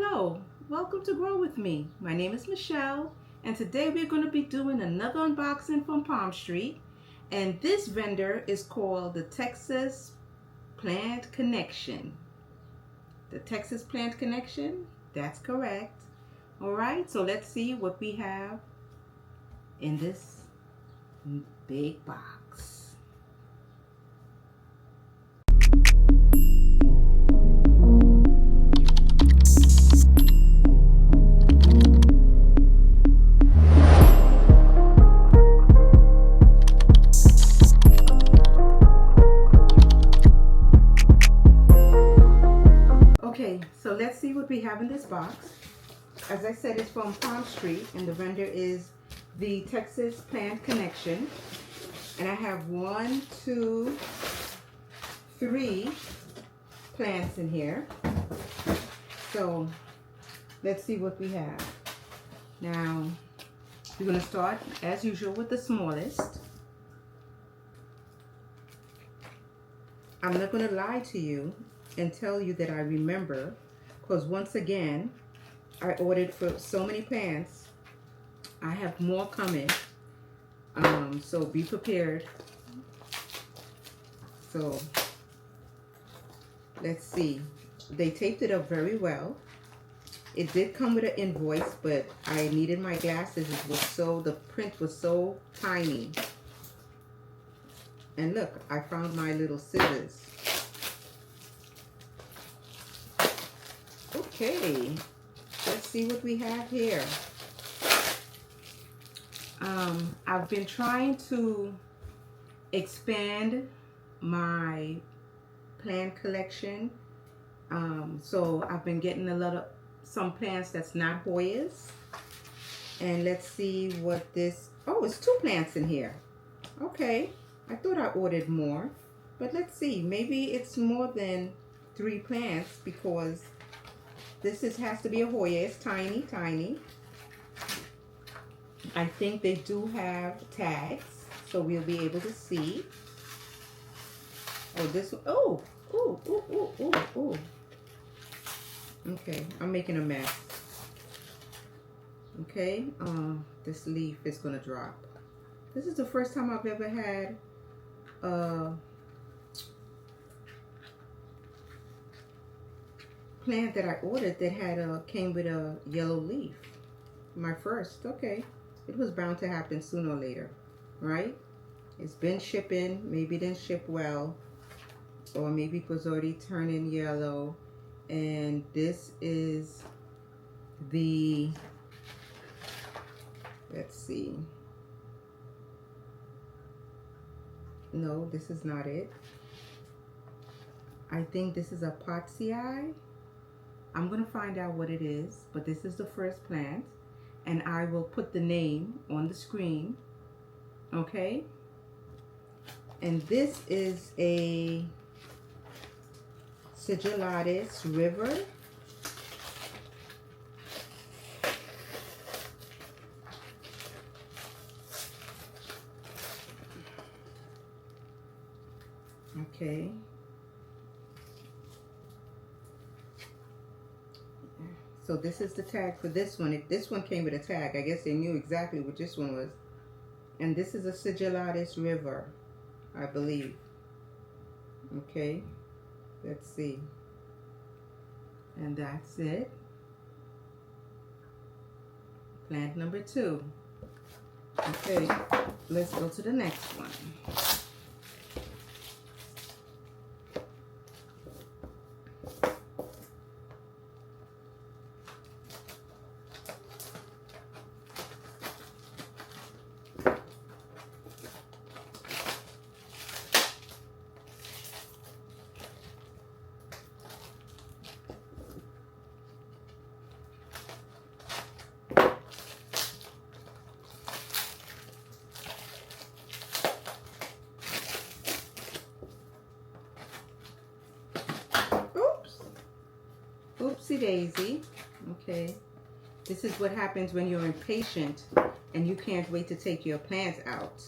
Hello, welcome to Grow With Me. My name is Michelle, and today we're going to be doing another unboxing from Palmstreet. And this vendor is called the Texas Plant Connection. The Texas Plant Connection? That's correct. Alright, so let's see what we have in this big box. Okay, so let's see what we have in this box. As I said, it's from Palmstreet, and the vendor is the Texas Plant Connection. And I have 1, 2, 3 plants in here. So let's see what we have. Now, we're going to start, as usual, with the smallest. I'm not going to lie to you and tell you that I remember, because once again, I ordered for so many plants. I have more coming, so be prepared. So let's see. They taped it up very well. It did come with an invoice, but I needed my glasses. The print was so tiny. And look, I found my little scissors. Okay, let's see what we have here. I've been trying to expand my plant collection. So I've been getting some plants that's not Hoyas. And let's see what this, oh, it's 2 plants in here. Okay, I thought I ordered more, but let's see. Maybe it's more than 3 plants because this has to be a Hoya. It's tiny, tiny. I think they do have tags, so we'll be able to see. Oh, this one. Oh, ooh, ooh, ooh, ooh, ooh. Okay, I'm making a mess. Okay, this leaf is gonna drop. This is the first time I've ever had plant that I ordered that had came with a yellow leaf. My first. Okay, it was bound to happen sooner or later, right? It's been shipping. Maybe it didn't ship well, or maybe it was already turning yellow. And this is the, let's see, no, this is not it. I think this is a potsii. I'm going to find out what it is, but this is the first plant, and I will put the name on the screen, okay? And this is a Sigillatus River. Okay. So this is the tag for this one. If this one came with a tag, I guess they knew exactly what this one was. And this is a Sigillatus River, I believe. Okay, let's see. And that's it. Plant number 2. Okay, let's go to the next one. Oopsie daisy. Okay, this is what happens when you're impatient and you can't wait to take your plants out.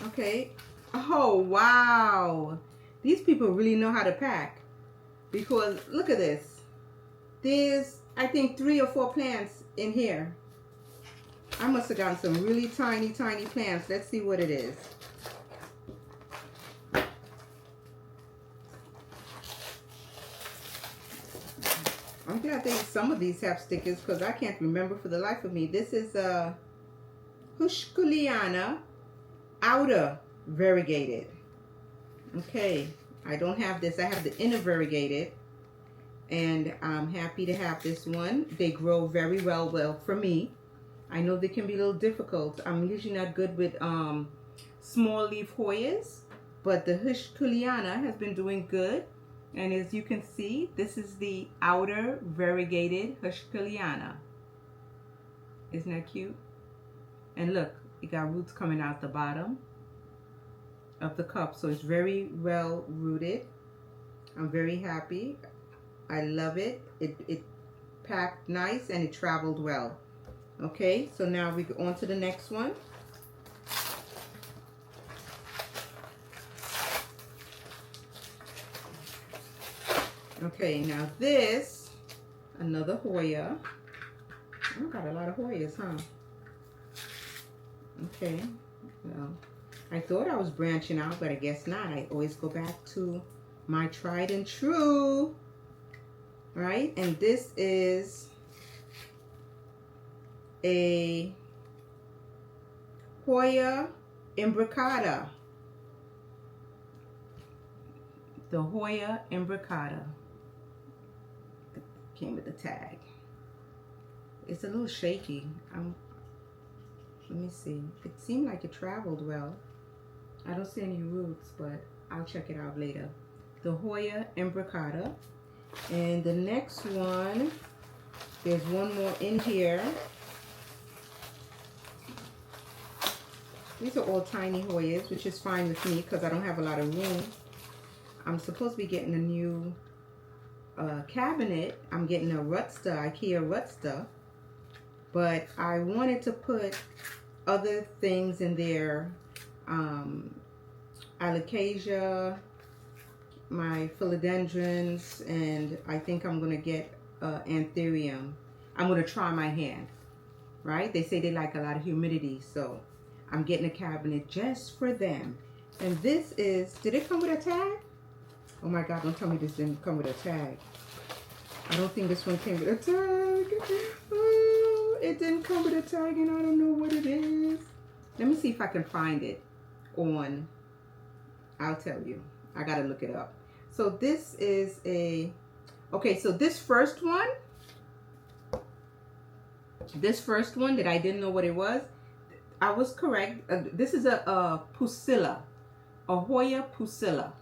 Okay. Oh, wow. These people really know how to pack. Because look at this. There's, I think, 3 or 4 plants in here. I must have gotten some really tiny, tiny plants. Let's see what it is. I'm glad some of these have stickers because I can't remember for the life of me. This is a Houseplants outer variegated. Okay, I don't have this. I have the inner variegated, and I'm happy to have this one. They grow very well for me. I know they can be a little difficult. I'm usually not good with small leaf Hoyas, but the Houseplants has been doing good. And as you can see, this is the outer variegated Houseplants. Isn't that cute? And look, it got roots coming out the bottom of the cup, so it's very well rooted. I'm very happy. I love it. It packed nice and it traveled well. Okay, so now we go on to the next one. Okay, now this, another Hoya. I got a lot of Hoyas, huh? Okay, well, I thought I was branching out, but I guess not. I always go back to my tried and true, right? And this is a Hoya imbricata. The Hoya imbricata. Came with the tag. It's a little shaky. Let me see. It seemed like it traveled well. I don't see any roots, but I'll check it out later. The Hoya imbricata. And the next one, there's one more in here. These are all tiny Hoyas, which is fine with me because I don't have a lot of room. I'm supposed to be getting a new cabinet. I'm getting a Rutster, IKEA Rutster, but I wanted to put other things in there. Alocasia, my philodendrons, and I think I'm gonna get anthurium. I'm gonna try my hand, right? They say they like a lot of humidity, so I'm getting a cabinet just for them. And this is, did it come with a tag? Oh my God, don't tell me this didn't come with a tag. I don't think this one came with a tag. Oh, it didn't come with a tag and I don't know what it is. Let me see if I can find it on, I'll tell you. I gotta look it up. So this is a, okay, so this first one that I didn't know what it was, I was correct. This is a Pusilla, a Hoya Pusilla.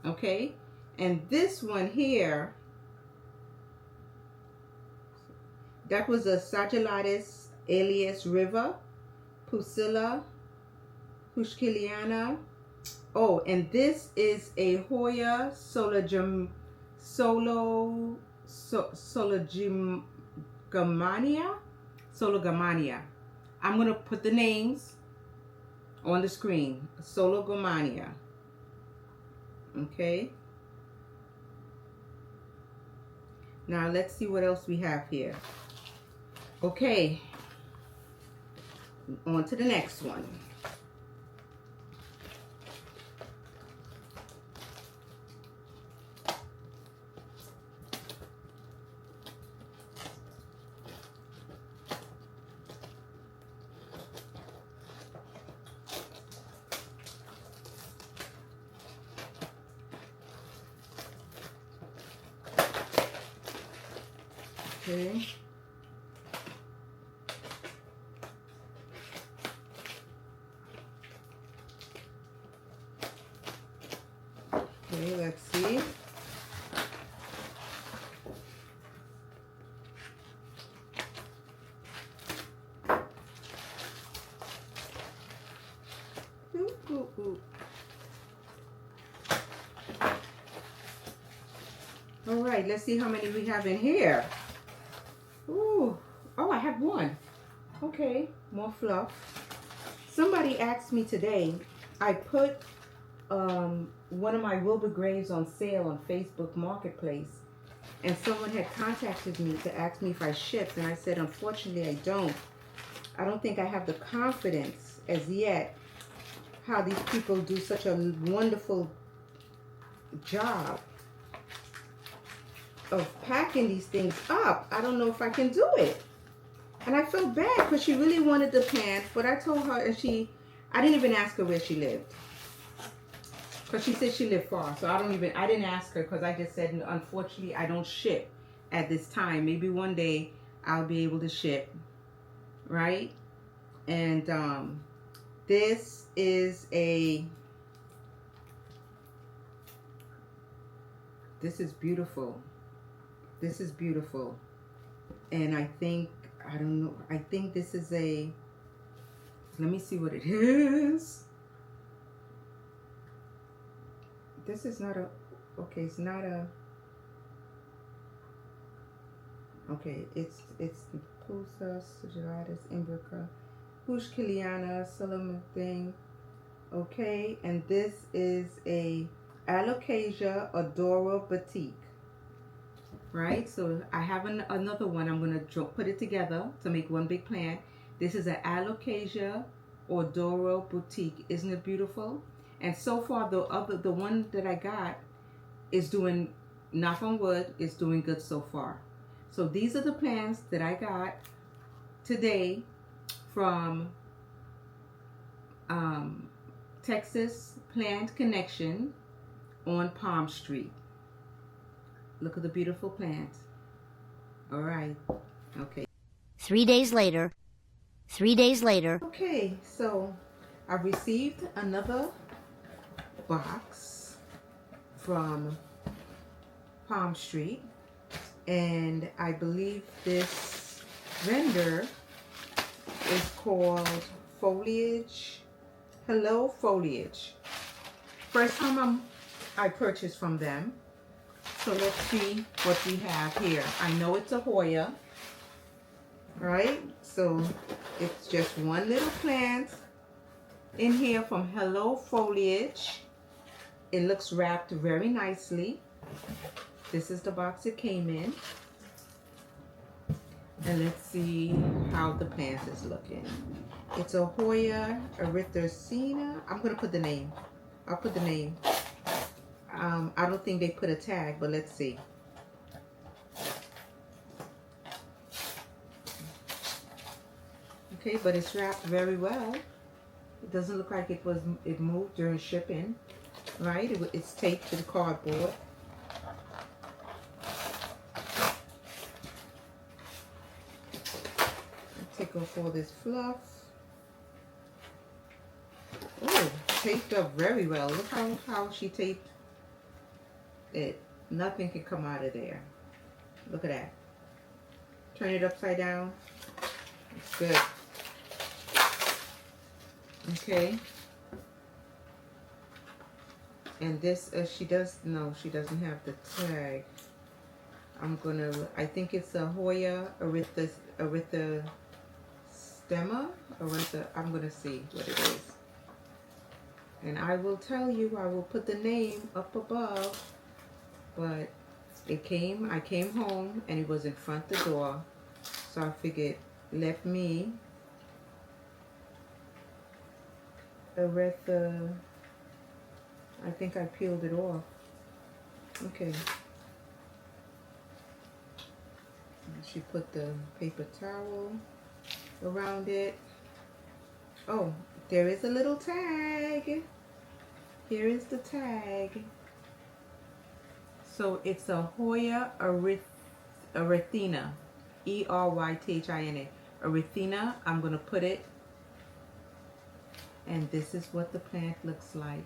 Okay, and this one here, that was a Sagillatus alias River, Pusilla, Houseplants. Oh, and this is a Hoya Sologamania. I'm going to put the names on the screen. Sologamania. Okay. Now let's see what else we have here. Okay. On to the next one. Okay. Okay, let's see. Ooh. All right, let's see how many we have in here. Ooh, oh, I have one. Okay, more fluff. Somebody asked me today, I put one of my Wilbur Graves on sale on Facebook Marketplace, and someone had contacted me to ask me if I shipped, and I said, unfortunately, I don't. I don't think I have the confidence as yet how these people do such a wonderful job of packing these things up. I don't know if I can do it. And I felt bad because she really wanted the pants, but I told her, and I didn't even ask her where she lived. Because she said she lived far, so I didn't ask her, because I just said, unfortunately, I don't ship at this time. Maybe one day I'll be able to ship, right? And this is beautiful. This is beautiful. And I think this is let me see what it is. This is not okay, it's not okay, it's Pusa, Sujaratis, Imbrica, Hush Kiliana, Solomon thing. Okay, and this is a Alocasia Adora Batik. Right, so I have another one. I'm going to put it together to make one big plant. This is an Alocasia Odoro Boutique. Isn't it beautiful? And so far, the one that I got is doing, knock on wood, is doing good so far. So these are the plants that I got today from Texas Plant Connection on Palm Street. Look at the beautiful plants. All right. Okay. 3 days later. 3 days later. Okay, so I received another box from Palm Street, and I believe this vendor is called Foliage. Hello Foliage. First time I purchased from them. So let's see what we have here. I know it's a Hoya, right? So it's just one little plant in here from Hello Foliage. It looks wrapped very nicely. This is the box it came in. And let's see how the plant is looking. It's a Hoya erythracina. I'm going to put the name. I'll put the name. I don't think they put a tag, but let's see. Okay, but it's wrapped very well. It doesn't look like it moved during shipping, right? It's taped to the cardboard. Take off all this fluff. Oh, taped up very well. Look how she taped it. Nothing can come out of there. Look at that. Turn it upside down. It's good. Okay. And this, she doesn't have the tag. I think it's a Hoya erythracema. I'm gonna see what it is. And I will tell you, I will put the name up above. But I came home and it was in front of the door. So I figured, let me I think I peeled it off. Okay. She put the paper towel around it. Oh, there is a little tag. Here is the tag. So it's a Hoya erythina, Erythina, erythina. I'm going to put it, and this is what the plant looks like.